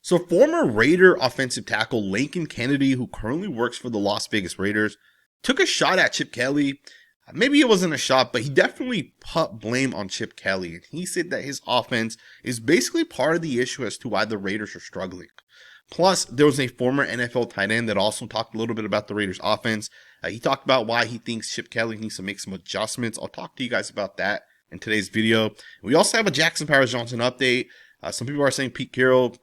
So former Raider offensive tackle Lincoln Kennedy, who currently works for the Las Vegas Raiders, took a shot at Chip Kelly. Maybe it wasn't a shot, but he definitely put blame on Chip Kelly. And he said that his offense is basically part of the issue as to why the Raiders are struggling. Plus, there was a former NFL tight end that also talked a little bit about the Raiders offense. He talked about why he thinks Chip Kelly needs to make some adjustments. I'll talk to you guys about that in today's video. We also have a Jackson Powers-Johnson update. Some people are saying Pete Carroll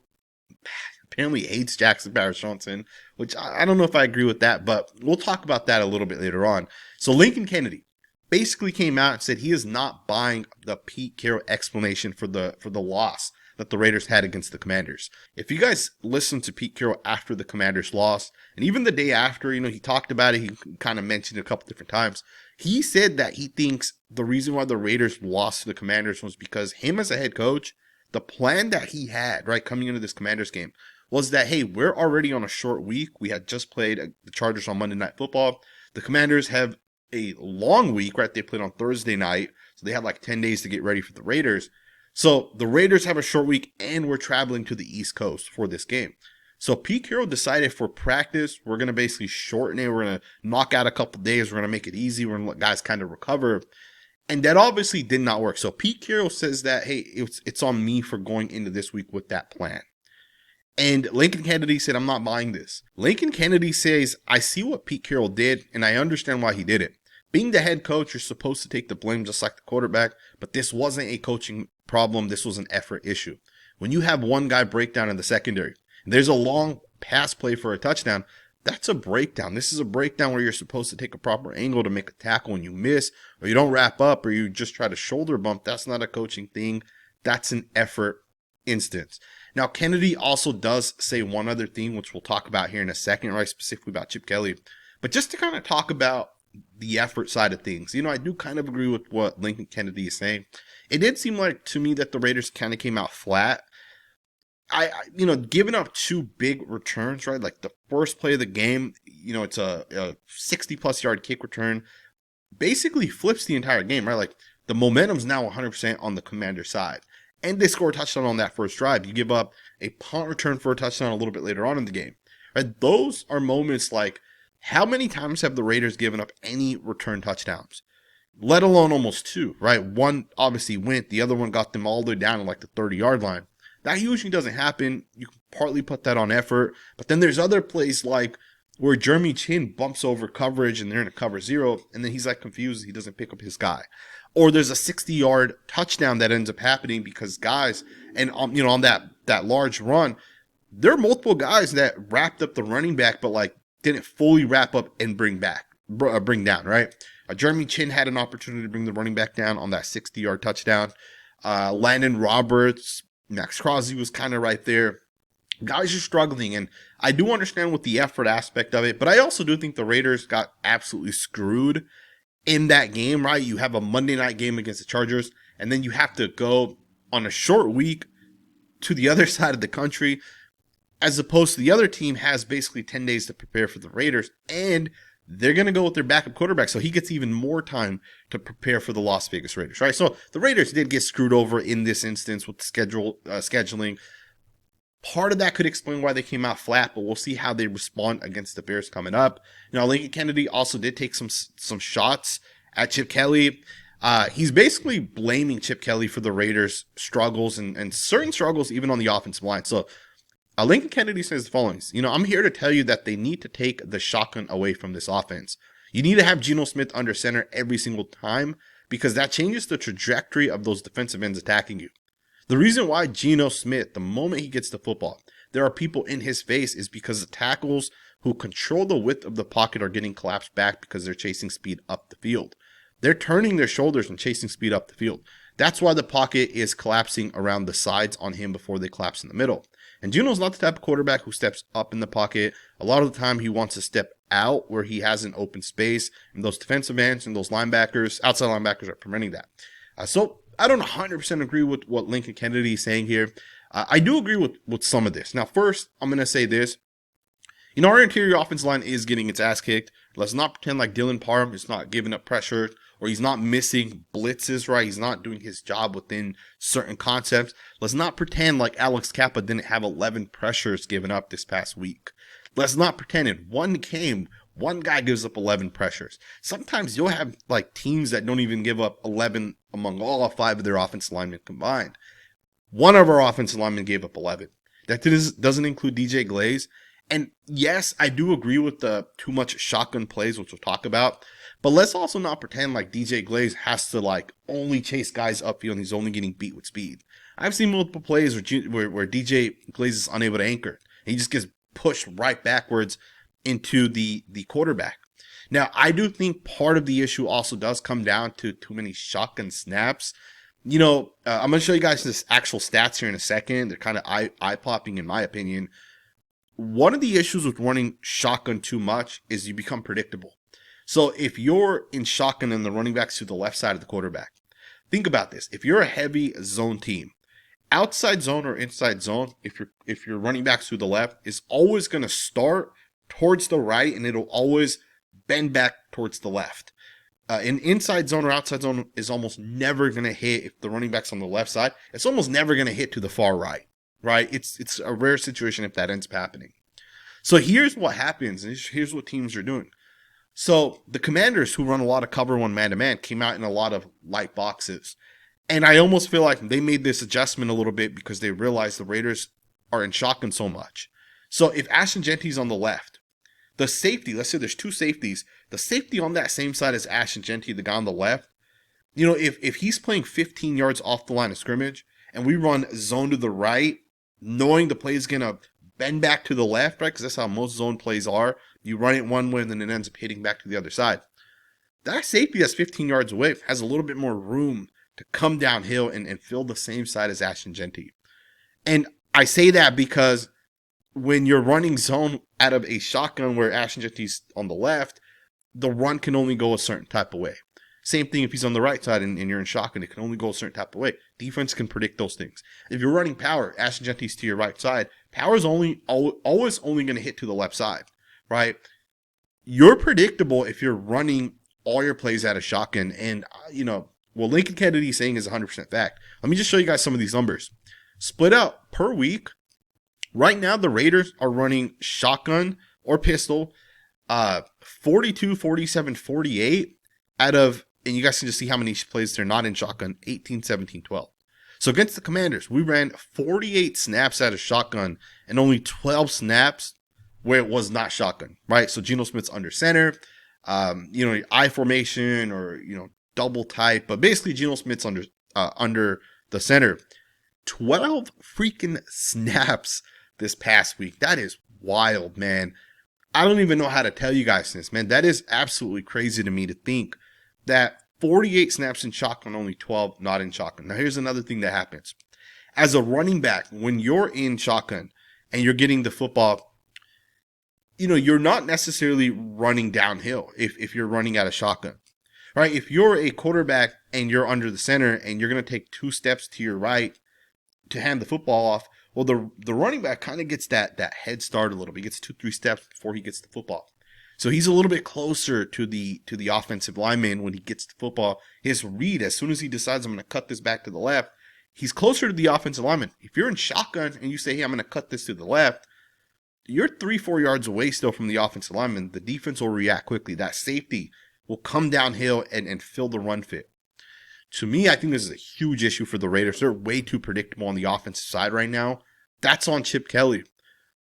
apparently hates Jackson Powers-Johnson, which I don't know if I agree with that, but we'll talk about that a little bit later on. So Lincoln Kennedy basically came out and said he is not buying the Pete Carroll explanation for the loss that the Raiders had against the Commanders. If you guys listened to Pete Carroll after the Commanders lost, and even the day after, he talked about it, he kind of mentioned it a couple different times. He said that he thinks the reason why the Raiders lost to the Commanders was because him as a head coach, the plan that he had, right, coming into this Commanders game was that, hey, we're already on a short week. We had just played the Chargers on Monday Night Football. The Commanders have a long week, right? They played on Thursday night, so they had like 10 days to get ready for the Raiders. So the Raiders have a short week, and we're traveling to the East Coast for this game. So Pete Carroll decided for practice, we're going to basically shorten it. We're going to knock out a couple days. We're going to make it easy. We're going to let guys kind of recover. And that obviously did not work. So Pete Carroll says that, hey, it's on me for going into this week with that plan. And Lincoln Kennedy said, I'm not buying this. Lincoln Kennedy says, I see what Pete Carroll did, and I understand why he did it. Being the head coach, you're supposed to take the blame just like the quarterback, but this wasn't a coaching problem. This was an effort issue. When you have one guy break down in the secondary, and there's a long pass play for a touchdown, that's a breakdown. This is a breakdown where you're supposed to take a proper angle to make a tackle and you miss, or you don't wrap up, or you just try to shoulder bump. That's not a coaching thing. That's an effort instance. Now, Kennedy also does say one other thing, which we'll talk about here in a second, right, specifically about Chip Kelly. But just to kind of talk about the effort side of things, I do kind of agree with what Lincoln Kennedy is saying. It did seem like to me that the Raiders kind of came out flat. Giving up two big returns, right? Like the first play of the game, it's a 60-plus yard kick return, basically flips the entire game, right? Like the momentum's now 100% on the Commander side. And they score a touchdown on that first drive. You give up a punt return for a touchdown a little bit later on in the game. Right? Those are moments like, how many times have the Raiders given up any return touchdowns? Let alone almost two, right? One obviously went. The other one got them all the way down to like the 30-yard line. That usually doesn't happen. You can partly put that on effort. But then there's other plays like where Jeremy Chin bumps over coverage and they're in a cover zero. And then he's like confused. He doesn't pick up his guy. Or there's a 60-yard touchdown that ends up happening because guys, and on that large run, there are multiple guys that wrapped up the running back, but like didn't fully wrap up and bring down, right? Jeremy Chin had an opportunity to bring the running back down on that 60-yard touchdown. Landon Roberts, Maxx Crosby was kind of right there. Guys are struggling, and I do understand with the effort aspect of it, but I also do think the Raiders got absolutely screwed in that game, right? You have a Monday night game against the Chargers, and then you have to go on a short week to the other side of the country, as opposed to the other team has basically 10 days to prepare for the Raiders, and they're going to go with their backup quarterback, so he gets even more time to prepare for the Las Vegas Raiders, right? So the Raiders did get screwed over in this instance with the scheduling. Part of that could explain why they came out flat, but we'll see how they respond against the Bears coming up. Lincoln Kennedy also did take some shots at Chip Kelly. He's basically blaming Chip Kelly for the Raiders' struggles and certain struggles even on the offensive line. So Lincoln Kennedy says the following, I'm here to tell you that they need to take the shotgun away from this offense. You need to have Geno Smith under center every single time because that changes the trajectory of those defensive ends attacking you. The reason why Geno Smith, the moment he gets the football, there are people in his face is because the tackles who control the width of the pocket are getting collapsed back because they're chasing speed up the field. They're turning their shoulders and chasing speed up the field. That's why the pocket is collapsing around the sides on him before they collapse in the middle. And Geno's not the type of quarterback who steps up in the pocket. A lot of the time he wants to step out where he has an open space, and those defensive ends and those linebackers, outside linebackers, are preventing that. So I don't 100% agree with what Lincoln Kennedy is saying here. I do agree with some of this. Now, first, I'm going to say this. Our interior offensive line is getting its ass kicked. Let's not pretend like Dylan Parham is not giving up pressure or he's not missing blitzes, right? He's not doing his job within certain concepts. Let's not pretend like Alex Kappa didn't have 11 pressures given up this past week. Let's not pretend in one game, one guy gives up 11 pressures. Sometimes you'll have like teams that don't even give up 11 among all 5 of their offensive linemen combined. One of our offensive linemen gave up 11. That doesn't include DJ Glaze. And yes, I do agree with the too much shotgun plays, which we'll talk about. But let's also not pretend like DJ Glaze has to like only chase guys upfield and he's only getting beat with speed. I've seen multiple plays where DJ Glaze is unable to anchor. He just gets pushed right backwards into the quarterback. Now, I do think part of the issue also does come down to too many shotgun snaps. I'm going to show you guys this actual stats here in a second. They're kind of eye-popping in my opinion. One of the issues with running shotgun too much is you become predictable. So if you're in shotgun and the running back's to the left side of the quarterback, think about this. If you're a heavy zone team, outside zone or inside zone, if your running back to the left is always going to start towards the right and it'll always bend back towards the left. An inside zone or outside zone is almost never going to hit if the running back's on the left side. It's almost never going to hit to the far right, right? It's a rare situation if that ends up happening. So here's what happens, and here's what teams are doing. So the Commanders, who run a lot of cover one man-to-man, came out in a lot of light boxes. And I almost feel like they made this adjustment a little bit because they realized the Raiders are in shotgun so much. So if Ashton Jeanty's on the left, the safety, let's say there's 2 safeties, the safety on that same side as Ashton Jeanty, the guy on the left, if he's playing 15 yards off the line of scrimmage and we run zone to the right, knowing the play is going to bend back to the left, right? Because that's how most zone plays are. You run it one way and then it ends up hitting back to the other side. That safety that's 15 yards away has a little bit more room to come downhill and fill the same side as Ashton Jeanty. And I say that because when you're running zone out of a shotgun where Ashton Jeanty's on the left, the run can only go a certain type of way. Same thing if he's on the right side and you're in shotgun, it can only go a certain type of way. Defense can predict those things. If you're running power, Ashton Jeanty's to your right side, power's always only going to hit to the left side, right? You're predictable if you're running all your plays out of shotgun. And, what Lincoln Kennedy's saying is 100% fact. Let me just show you guys some of these numbers. Split out per week. Right now, the Raiders are running shotgun or pistol 42, 47, 48 out of, and you guys can just see how many plays they're not in shotgun, 18, 17, 12. So against the Commanders, we ran 48 snaps out of shotgun and only 12 snaps where it was not shotgun, right? So Geno Smith's under center, I formation or, double type, but basically Geno Smith's under the center. 12 freaking snaps this past week. That is wild, man. I don't even know how to tell you guys this, man. That is absolutely crazy to me to think that 48 snaps in shotgun, only 12 not in shotgun. Now, here's another thing that happens. As a running back, when you're in shotgun and you're getting the football, you're not necessarily running downhill if you're running out of shotgun, right? If you're a quarterback and you're under the center and you're going to take 2 steps to your right to hand the football off, well, the running back kind of gets that head start a little bit. He gets 2-3 steps before he gets the football. So he's a little bit closer to the offensive lineman when he gets the football. His read, as soon as he decides I'm going to cut this back to the left, he's closer to the offensive lineman. If you're in shotgun and you say, hey, I'm going to cut this to the left, you're 3-4 yards away still from the offensive lineman. The defense will react quickly. That safety will come downhill and fill the run fit. To me, I think this is a huge issue for the Raiders. They're way too predictable on the offensive side right now. That's on Chip Kelly.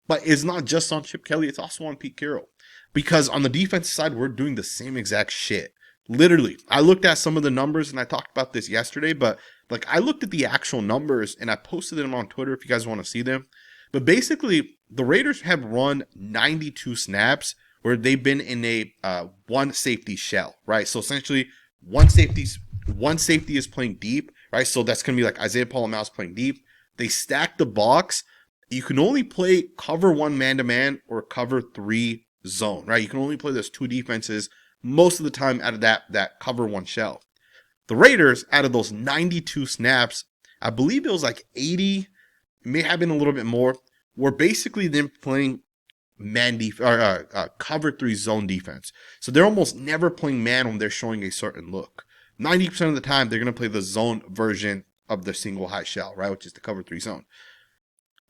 But it's not just on Chip Kelly. It's also on Pete Carroll. Because on the defensive side, we're doing the same exact shit. Literally. I looked at some of the numbers, and I talked about this yesterday, but I looked at the actual numbers, and I posted them on Twitter if you guys want to see them. But basically, the Raiders have run 92 snaps where they've been in a one safety shell, right? So essentially, one safety is playing deep, right? So that's going to be like Isaiah Pola-Mau's playing deep. They stack the box. You can only play cover 1 man-to-man or cover 3 zone, right? You can only play those 2 defenses most of the time out of that cover 1 shell. The Raiders, out of those 92 snaps, I believe it was like 80, it may have been a little bit more, were basically them playing cover 3 zone defense. So they're almost never playing man when they're showing a certain look. 90% of the time, they're going to play the zone version of the single high shell, right? Which is the cover 3 zone.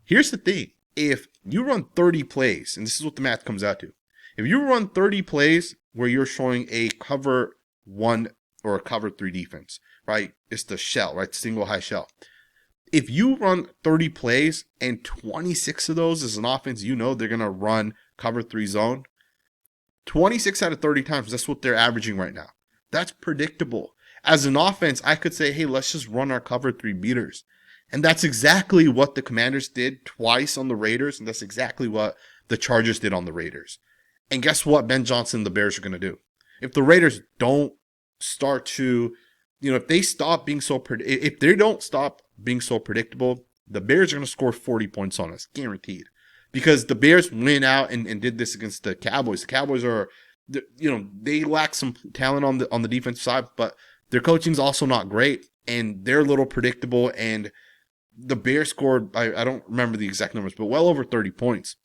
Here's the thing. If you run 30 plays, and this is what the math comes out to. If you run 30 plays where you're showing a cover 1 or a cover 3 defense, right? It's the shell, right? Single high shell. If you run 30 plays and 26 of those is an offense, you know they're going to run cover 3 zone. 26 out of 30 times, that's what they're averaging right now. That's predictable. As an offense, I could say, hey, let's just run our cover 3 beaters. And that's exactly what the Commanders did twice on the Raiders, and that's exactly what the Chargers did on the Raiders. And guess what Ben Johnson and the Bears are going to do? If the Raiders don't start to, if they stop being so if they don't stop being so predictable, the Bears are going to score 40 points on us, guaranteed. Because the Bears went out and did this against the Cowboys. The Cowboys are, they lack some talent on the defensive side, but their coaching's also not great, and they're a little predictable. And the Bears scored, I don't remember the exact numbers, but well over 30 points.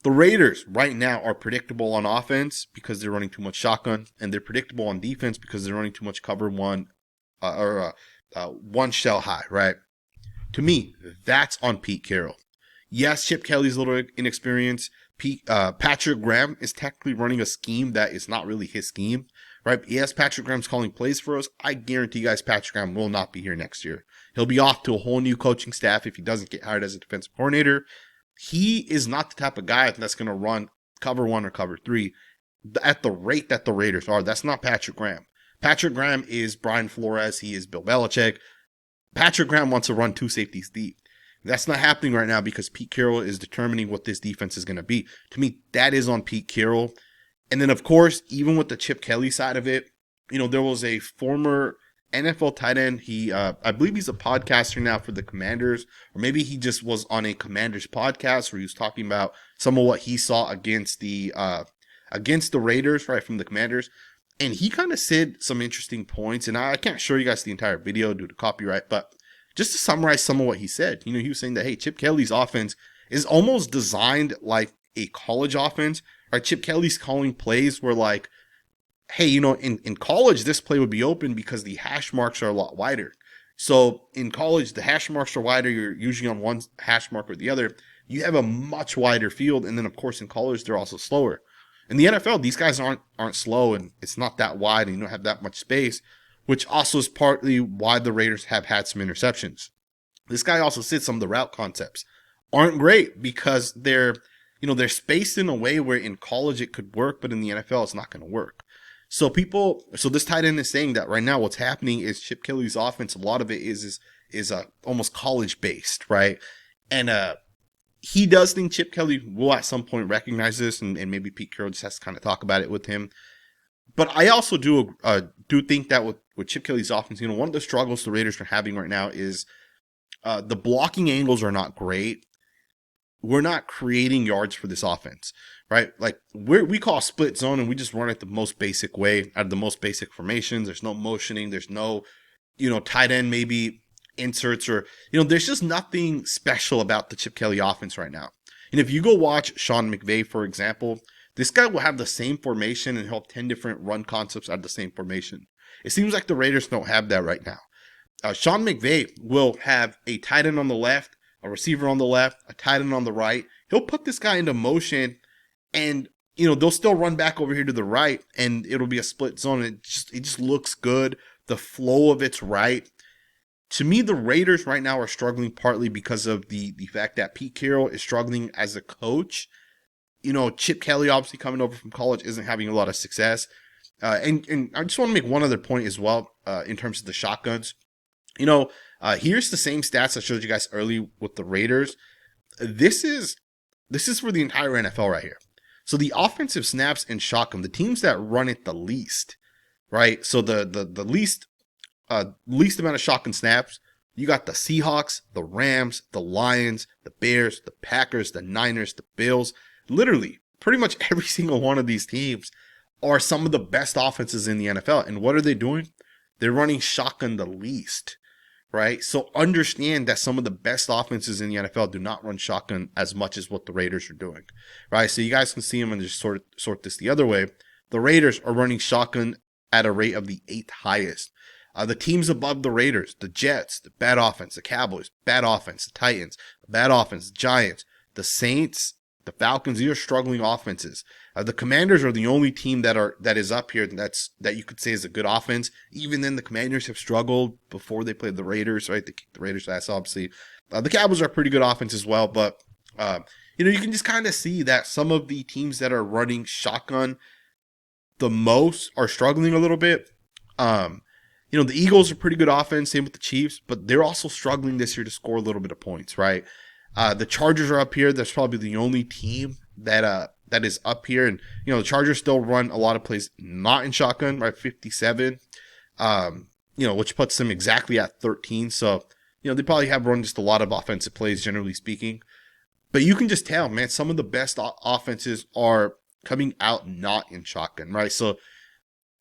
The Raiders right now are predictable on offense because they're running too much shotgun, and they're predictable on defense because they're running too much cover 1 one shell high, right? To me, that's on Pete Carroll. Yes, Chip Kelly's a little inexperienced. Patrick Graham is technically running a scheme that is not really his scheme, right? Yes, Patrick Graham's calling plays for us. I guarantee you guys Patrick Graham will not be here next year. He'll be off to a whole new coaching staff if he doesn't get hired as a defensive coordinator. He is not the type of guy that's going to run cover 1 or cover 3 at the rate that the Raiders are. That's not Patrick Graham. Patrick Graham is Brian Flores. He is Bill Belichick. Patrick Graham wants to run 2 safeties deep. That's not happening right now because Pete Carroll is determining what this defense is going to be. To me, that is on Pete Carroll. And then, of course, even with the Chip Kelly side of it, there was a former NFL tight end. I believe he's a podcaster now for the Commanders, or maybe he just was on a Commanders podcast where he was talking about some of what he saw against the Raiders, right, from the Commanders. And he kind of said some interesting points, and I can't show you guys the entire video due to copyright, but just to summarize some of what he said, he was saying that, hey, Chip Kelly's offense is almost designed like a college offense, right? Chip Kelly's calling plays where like, hey, in college, this play would be open because the hash marks are a lot wider. So in college, the hash marks are wider. You're usually on one hash mark or the other. You have a much wider field. And then, of course, in college, they're also slower. In the NFL, these guys aren't slow, and it's not that wide, and you don't have that much space, which also is partly why the Raiders have had some interceptions. This guy also said some of the route concepts aren't great because they're spaced in a way where in college it could work, but in the NFL it's not going to work. So this tight end is saying that right now what's happening is Chip Kelly's offense, a lot of it is almost college based, right? And he does think Chip Kelly will at some point recognize this, and maybe Pete Carroll just has to kind of talk about it with him. But I also do think that with Chip Kelly's offense, one of the struggles the Raiders are having right now is the blocking angles are not great. We're not creating yards for this offense, right? Like we call split zone, and we just run it the most basic way, out of the most basic formations. There's no motioning. There's no, tight end maybe inserts, or there's just nothing special about the Chip Kelly offense right now. And if you go watch Sean McVay, for example, this guy will have the same formation and he'll have 10 different run concepts out of the same formation. It seems like the Raiders don't have that right now. Sean McVay will have a tight end on the left, a receiver on the left, a tight end on the right. He'll put this guy into motion, and they'll still run back over here to the right, and it'll be a split zone. It just looks good. The flow of it's right. To me, the Raiders right now are struggling partly because of the fact that Pete Carroll is struggling as a coach. Chip Kelly, obviously coming over from college, isn't having a lot of success. And I just want to make one other point as well in terms of the shotguns. Here's the same stats I showed you guys early with the Raiders. This is for the entire NFL right here. So the offensive snaps in shotgun, the teams that run it the least, right? So the least amount of shotgun snaps, you got the Seahawks, the Rams, the Lions, the Bears, the Packers, the Niners, the Bills. Literally, pretty much every single one of these teams are some of the best offenses in the NFL. And what are they doing? They're running shotgun the least, right? So understand that some of the best offenses in the NFL do not run shotgun as much as what the Raiders are doing, right? So you guys can see them and just sort this the other way. The Raiders are running shotgun at a rate of the 8th highest. The teams above the Raiders, the Jets, the bad offense, the Cowboys, bad offense, the Titans, the bad offense, the Giants, the Saints, the Falcons, these are struggling offenses. The Commanders are the only team that is up here that you could say is a good offense. Even then, the Commanders have struggled before they played the Raiders, right? They kicked the Raiders' ass, obviously. The Cowboys are a pretty good offense as well, but you can just kind of see that some of the teams that are running shotgun the most are struggling a little bit. The Eagles are pretty good offense, same with the Chiefs, but they're also struggling this year to score a little bit of points, right? The Chargers are up here. That's probably the only team that is up here. And, the Chargers still run a lot of plays not in shotgun, right? 57, which puts them exactly at 13. So, they probably have run just a lot of offensive plays, generally speaking. But you can just tell, man, some of the best offenses are coming out not in shotgun, right? So,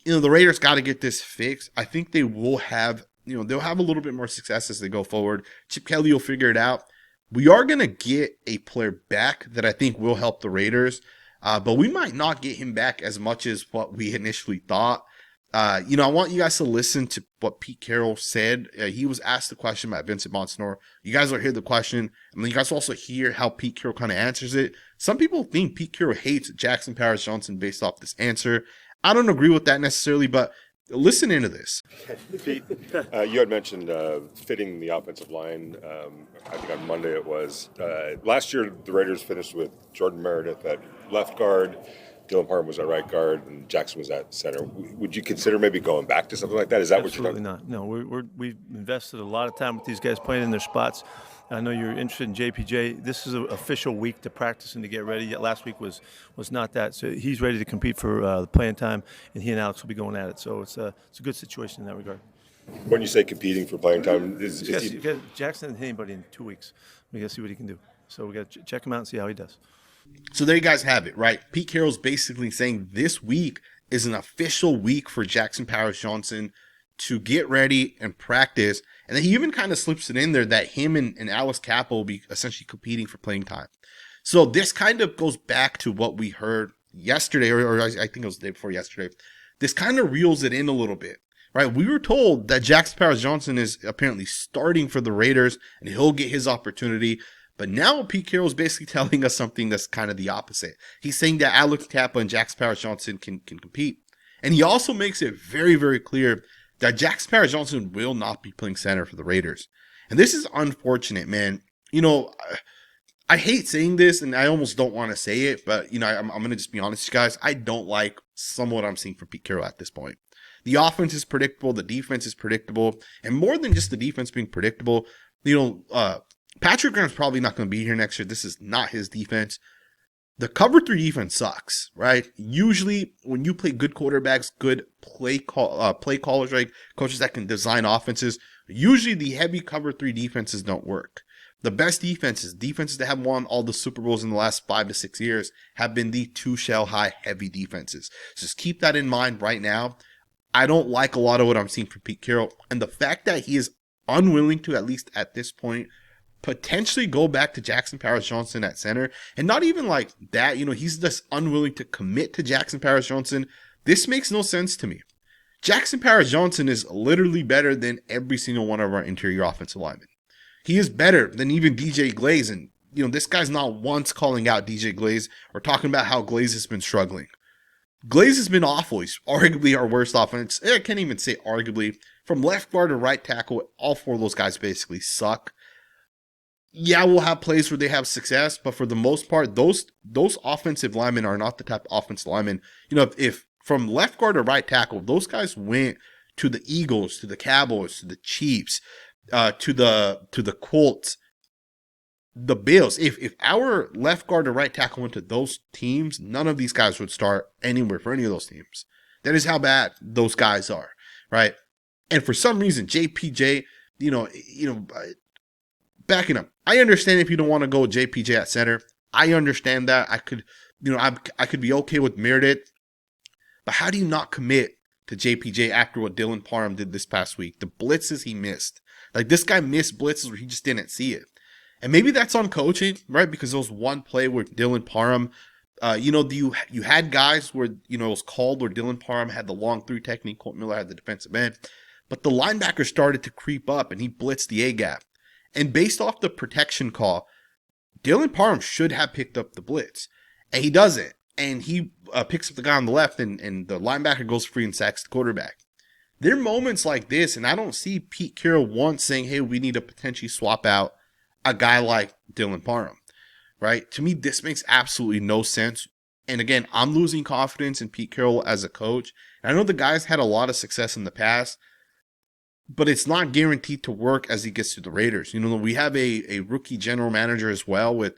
the Raiders got to get this fixed. I think they will have, they'll have a little bit more success as they go forward. Chip Kelly will figure it out. We are going to get a player back that I think will help the Raiders, but we might not get him back as much as what we initially thought. I want you guys to listen to what Pete Carroll said. He was asked the question by Vincent Bonsignore. You guys will hear the question, and then you guys will also hear how Pete Carroll kind of answers it. Some people think Pete Carroll hates Jackson Powers-Johnson based off this answer. I don't agree with that necessarily, but listen into this. Pete, you had mentioned fitting the offensive line. I think on Monday it was. Last year, the Raiders finished with Jordan Meredith at left guard, Dylan Parham was at right guard, and Jackson was at center. Would you consider maybe going back to something like that? Is that Absolutely what you're talking? Not. No, we've invested a lot of time with these guys playing in their spots. I know you're interested in JPJ. This is an official week to practice and to get ready. Last week was not that. So he's ready to compete for the playing time, and he and Alex will be going at it. So it's a good situation in that regard. When you say competing for playing time, Jackson didn't hit anybody in 2 weeks. We got to see what he can do. So we got to check him out and see how he does. So there you guys have it, right? Pete Carroll's basically saying this week is an official week for Jackson Powers-Johnson to get ready and practice. And then he even kind of slips it in there that him and Alex Cappa will be essentially competing for playing time. So this kind of goes back to what we heard yesterday, or I think it was the day before yesterday. This kind of reels it in a little bit, right? We were told that Jackson Powers-Johnson is apparently starting for the Raiders and he'll get his opportunity. But now Pete Carroll is basically telling us something that's kind of the opposite. He's saying that Alex Cappa and Jackson Powers-Johnson can compete. And he also makes it very, very clear that Jackson Powers-Johnson will not be playing center for the Raiders. And this is unfortunate, man. I hate saying this, and I almost don't want to say it, but, I'm going to just be honest, guys. I don't like some of what I'm seeing from Pete Carroll at this point. The offense is predictable. The defense is predictable. And more than just the defense being predictable, Patrick Graham's probably not going to be here next year. This is not his defense. The cover 3 defense sucks, right? Usually, when you play good quarterbacks, good play callers, right? Coaches that can design offenses, usually the heavy cover 3 defenses don't work. The best defenses that have won all the Super Bowls in the last 5 to 6 years, have been the 2 shell high heavy defenses. So just keep that in mind right now. I don't like a lot of what I'm seeing from Pete Carroll. And the fact that he is unwilling to, at least at this point, potentially go back to Jackson Powers-Johnson at center, and not even like that, he's just unwilling to commit to Jackson Powers-Johnson. This makes no sense to me. Jackson Powers-Johnson is literally better than every single one of our interior offensive linemen. He is better than even DJ Glaze, and this guy's not once calling out DJ Glaze or talking about how Glaze has been struggling. Glaze has been awful. He's arguably our worst offense. I can't even say arguably. From left guard to right tackle, all 4 of those guys basically suck. Yeah, we'll have plays where they have success, but for the most part, those offensive linemen are not the type of offensive linemen. If from left guard to right tackle, those guys went to the Eagles, to the Cowboys, to the Chiefs, to the Colts, the Bills. If our left guard to right tackle went to those teams, none of these guys would start anywhere for any of those teams. That is how bad those guys are, right? And for some reason, JPJ, backing up. I understand if you don't want to go with JPJ at center. I understand that. I could be okay with Meredith. But how do you not commit to JPJ after what Dylan Parham did this past week? The blitzes he missed. Like, this guy missed blitzes where he just didn't see it. And maybe that's on coaching, right? Because there was one play where Dylan Parham You had guys where, it was called where Dylan Parham had the long 3 technique, Colt Miller had the defensive end, but the linebacker started to creep up and he blitzed the A-gap. And based off the protection call, Dylan Parham should have picked up the blitz, and he doesn't. And he picks up the guy on the left, and the linebacker goes free and sacks the quarterback. There are moments like this, and I don't see Pete Carroll once saying, hey, we need to potentially swap out a guy like Dylan Parham, right? To me, this makes absolutely no sense. And again, I'm losing confidence in Pete Carroll as a coach. And I know the guy's had a lot of success in the past, but it's not guaranteed to work as he gets to the Raiders. We have a rookie general manager as well with,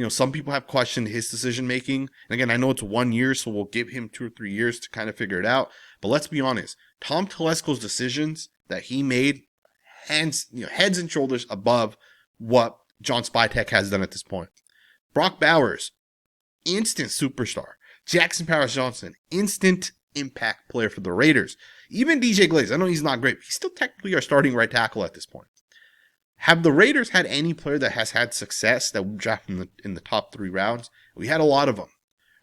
some people have questioned his decision making. And again, I know it's 1 year, so we'll give him 2 or 3 years to kind of figure it out. But let's be honest, Tom Telesco's decisions that he made, heads and shoulders above what John Spytek has done at this point. Brock Bowers, instant superstar. Jackson Powers-Johnson, instant impact player for the Raiders. Even DJ Glaze, I know he's not great, but he's still technically our starting right tackle at this point. Have the Raiders had any player that has had success that we drafted in the top 3 rounds? We had a lot of them,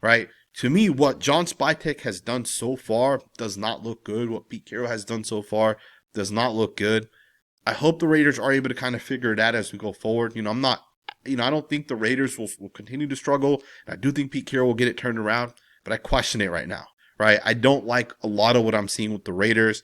right? To me, what John Spytek has done so far does not look good. What Pete Carroll has done so far does not look good. I hope the Raiders are able to kind of figure it out as we go forward. I don't think the Raiders will continue to struggle. I do think Pete Carroll will get it turned around, but I question it right now. Right, I don't like a lot of what I'm seeing with the Raiders,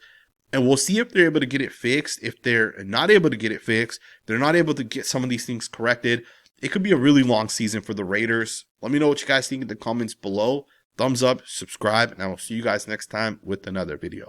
and we'll see if they're able to get it fixed. If they're not able to get it fixed, they're not able to get some of these things corrected, it could be a really long season for the Raiders. Let me know what you guys think in the comments below. Thumbs up, subscribe, and I will see you guys next time with another video.